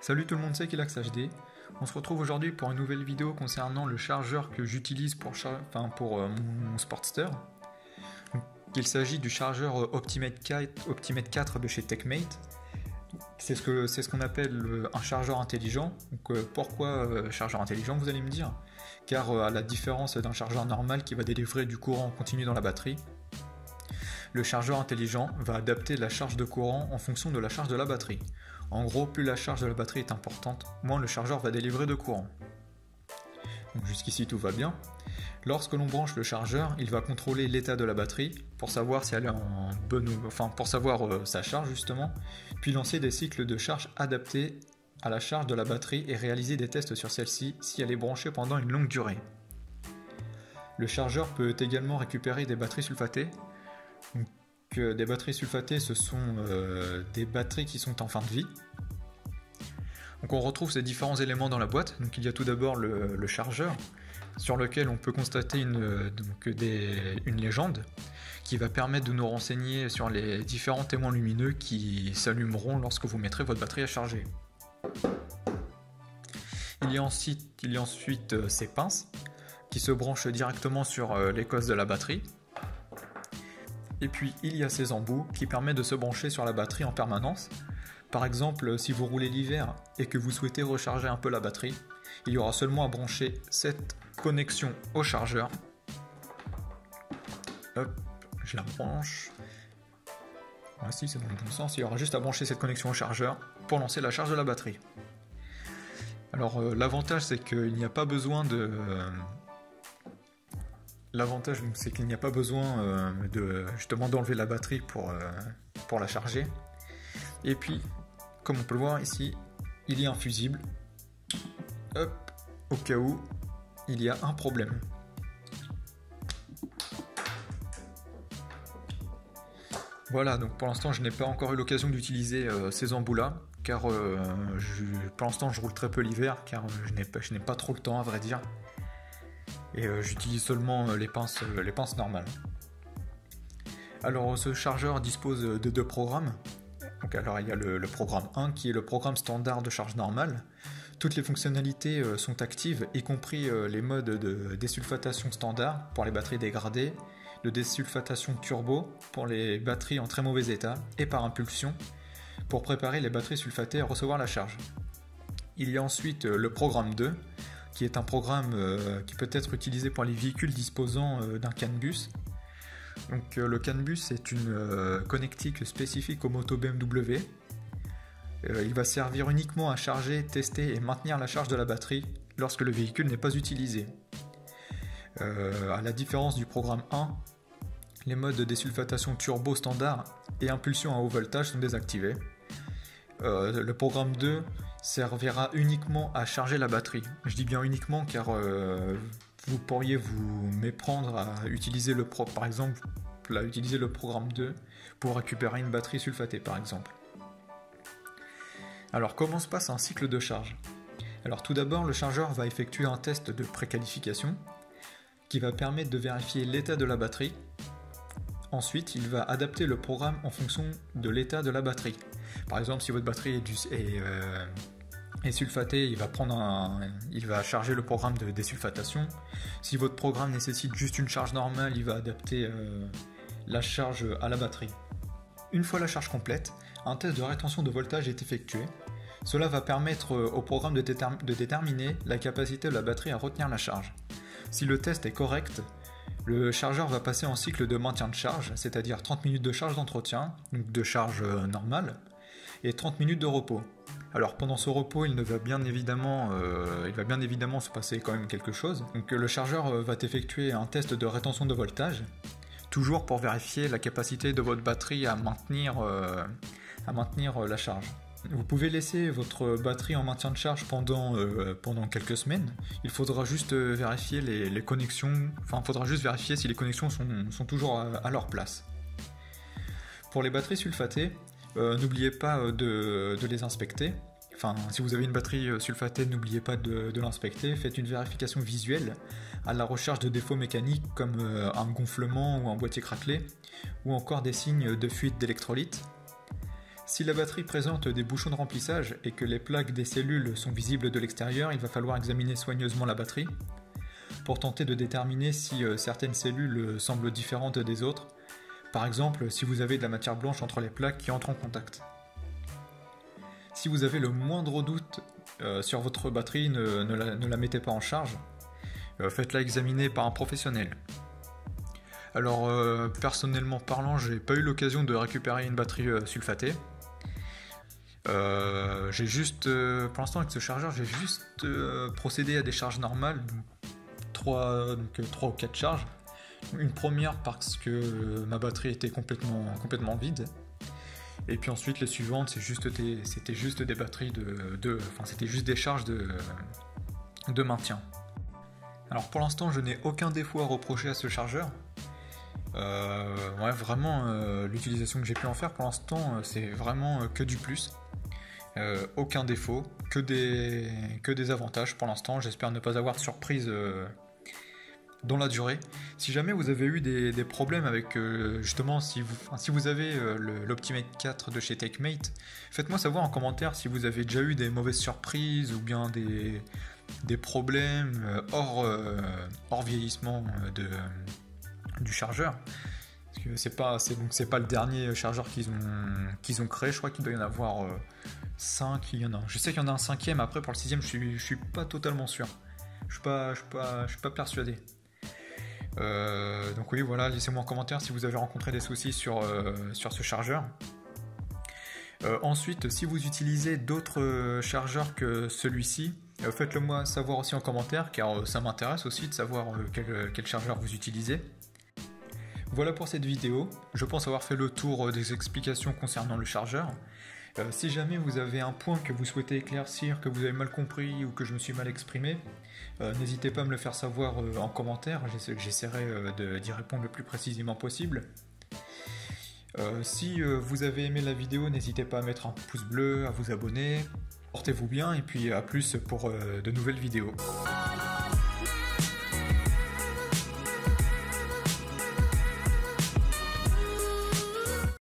Salut tout le monde, c'est Kilax HD. On se retrouve aujourd'hui pour une nouvelle vidéo concernant le chargeur que j'utilise pour mon Sportster. Il s'agit du chargeur Optimate 4 de chez TechMate. C'est ce qu'on appelle un chargeur intelligent. Pourquoi chargeur intelligent, vous allez me dire? Car à la différence d'un chargeur normal qui va délivrer du courant continu dans la batterie, le chargeur intelligent va adapter la charge de courant en fonction de la charge de la batterie. En gros, plus la charge de la batterie est importante, moins le chargeur va délivrer de courant. Donc jusqu'ici tout va bien. Lorsque l'on branche le chargeur, il va contrôler l'état de la batterie pour savoir si elle est pour savoir sa charge justement, puis lancer des cycles de charge adaptés à la charge de la batterie et réaliser des tests sur celle-ci si elle est branchée pendant une longue durée. Le chargeur peut également récupérer des batteries sulfatées. Des batteries sulfatées, ce sont des batteries qui sont en fin de vie. Donc on retrouve ces différents éléments dans la boîte. Donc il y a tout d'abord le chargeur, sur lequel on peut constater une légende qui va permettre de nous renseigner sur les différents témoins lumineux qui s'allumeront lorsque vous mettrez votre batterie à charger. Il y a ensuite ces pinces qui se branchent directement sur les cosses de la batterie. Et puis il y a ces embouts qui permettent de se brancher sur la batterie en permanence. Par exemple, si vous roulez l'hiver et que vous souhaitez recharger un peu la batterie, il y aura seulement à brancher cette connexion au chargeur. Hop, je la branche. Voici, c'est dans le bon sens. Il y aura juste à brancher cette connexion au chargeur pour lancer la charge de la batterie. Alors l'avantage c'est qu'il n'y a pas besoin de... L'avantage, c'est qu'il n'y a pas besoin d'enlever la batterie pour la charger. Et puis, comme on peut le voir ici, il y a un fusible. Hop, au cas où il y a un problème. Voilà, donc pour l'instant, je n'ai pas encore eu l'occasion d'utiliser ces embouts-là, car pour l'instant, je roule très peu l'hiver, car je n'ai pas trop le temps, à vrai dire. Et j'utilise seulement les pinces normales. Alors ce chargeur dispose de deux programmes. Donc, alors il y a le programme 1 qui est le programme standard de charge normale. Toutes les fonctionnalités sont actives, y compris les modes de désulfatation standard pour les batteries dégradées, de désulfatation turbo pour les batteries en très mauvais état, et par impulsion pour préparer les batteries sulfatées à recevoir la charge. Il y a ensuite le programme 2, qui est un programme qui peut être utilisé pour les véhicules disposant d'un CAN bus. Donc le CAN bus est une connectique spécifique aux motos BMW. Il va servir uniquement à charger, tester et maintenir la charge de la batterie lorsque le véhicule n'est pas utilisé. À la différence du programme 1, les modes de désulfatation turbo standard et impulsion à haut voltage sont désactivés. Le programme 2 servira uniquement à charger la batterie. Je dis bien uniquement car vous pourriez vous méprendre à utiliser par exemple utiliser le programme 2 pour récupérer une batterie sulfatée par exemple. Alors comment se passe un cycle de charge? Alors tout d'abord, le chargeur va effectuer un test de préqualification qui va permettre de vérifier l'état de la batterie. Ensuite, il va adapter le programme en fonction de l'état de la batterie. Par exemple, si votre batterie est sulfatée, il va charger le programme de désulfatation. Si votre programme nécessite juste une charge normale, il va adapter la charge à la batterie. Une fois la charge complète, un test de rétention de voltage est effectué. Cela va permettre au programme de déterminer la capacité de la batterie à retenir la charge. Si le test est correct, le chargeur va passer en cycle de maintien de charge, c'est-à-dire 30 minutes de charge d'entretien, donc de charge normale, et 30 minutes de repos. Alors pendant ce repos, il va bien évidemment se passer quand même quelque chose. Donc le chargeur va effectuer un test de rétention de voltage, toujours pour vérifier la capacité de votre batterie à maintenir la charge. Vous pouvez laisser votre batterie en maintien de charge pendant quelques semaines. Il faudra juste vérifier les connexions, vérifier si les connexions sont toujours à leur place. Pour les batteries sulfatées, n'oubliez pas de les inspecter. Enfin, si vous avez une batterie sulfatée, n'oubliez pas de l'inspecter. Faites une vérification visuelle à la recherche de défauts mécaniques comme un gonflement ou un boîtier craquelé, ou encore des signes de fuite d'électrolyte. Si la batterie présente des bouchons de remplissage et que les plaques des cellules sont visibles de l'extérieur, il va falloir examiner soigneusement la batterie pour tenter de déterminer si certaines cellules semblent différentes des autres. Par exemple, si vous avez de la matière blanche entre les plaques qui entrent en contact. Si vous avez le moindre doute sur votre batterie, ne la mettez pas en charge. Faites-la examiner par un professionnel. Alors, personnellement parlant, j'ai pas eu l'occasion de récupérer une batterie sulfatée. J'ai juste, pour l'instant avec ce chargeur, j'ai juste procédé à des charges normales, 3 ou 4 charges. Une première parce que ma batterie était complètement vide. Et puis ensuite les suivantes, c'était juste des batteries c'était juste des charges de maintien. Alors pour l'instant, je n'ai aucun défaut à reprocher à ce chargeur. Vraiment, l'utilisation que j'ai pu en faire pour l'instant, c'est vraiment que du plus. Aucun défaut, que des avantages pour l'instant. J'espère ne pas avoir de surprise dans la durée. Si jamais vous avez eu des problèmes avec justement, si vous avez l'Optimate 4 de chez TechMate, faites-moi savoir en commentaire si vous avez déjà eu des mauvaises surprises ou bien des problèmes hors vieillissement du chargeur. Parce que c'est pas le dernier chargeur qu'ils ont créé. Je crois qu'il doit y en avoir 5. Je sais qu'il y en a un 5e. Après pour le 6e, je suis pas totalement sûr. Je suis pas persuadé. Donc oui, voilà, laissez-moi en commentaire si vous avez rencontré des soucis sur ce chargeur. Ensuite, si vous utilisez d'autres chargeurs que celui-ci, faites-le moi savoir aussi en commentaire, car ça m'intéresse aussi de savoir quel chargeur vous utilisez. Voilà pour cette vidéo, je pense avoir fait le tour des explications concernant le chargeur. Si jamais vous avez un point que vous souhaitez éclaircir, que vous avez mal compris ou que je me suis mal exprimé, n'hésitez pas à me le faire savoir en commentaire, j'essaierai d'y répondre le plus précisément possible. Si vous avez aimé la vidéo, n'hésitez pas à mettre un pouce bleu, à vous abonner. Portez-vous bien et puis à plus pour de nouvelles vidéos.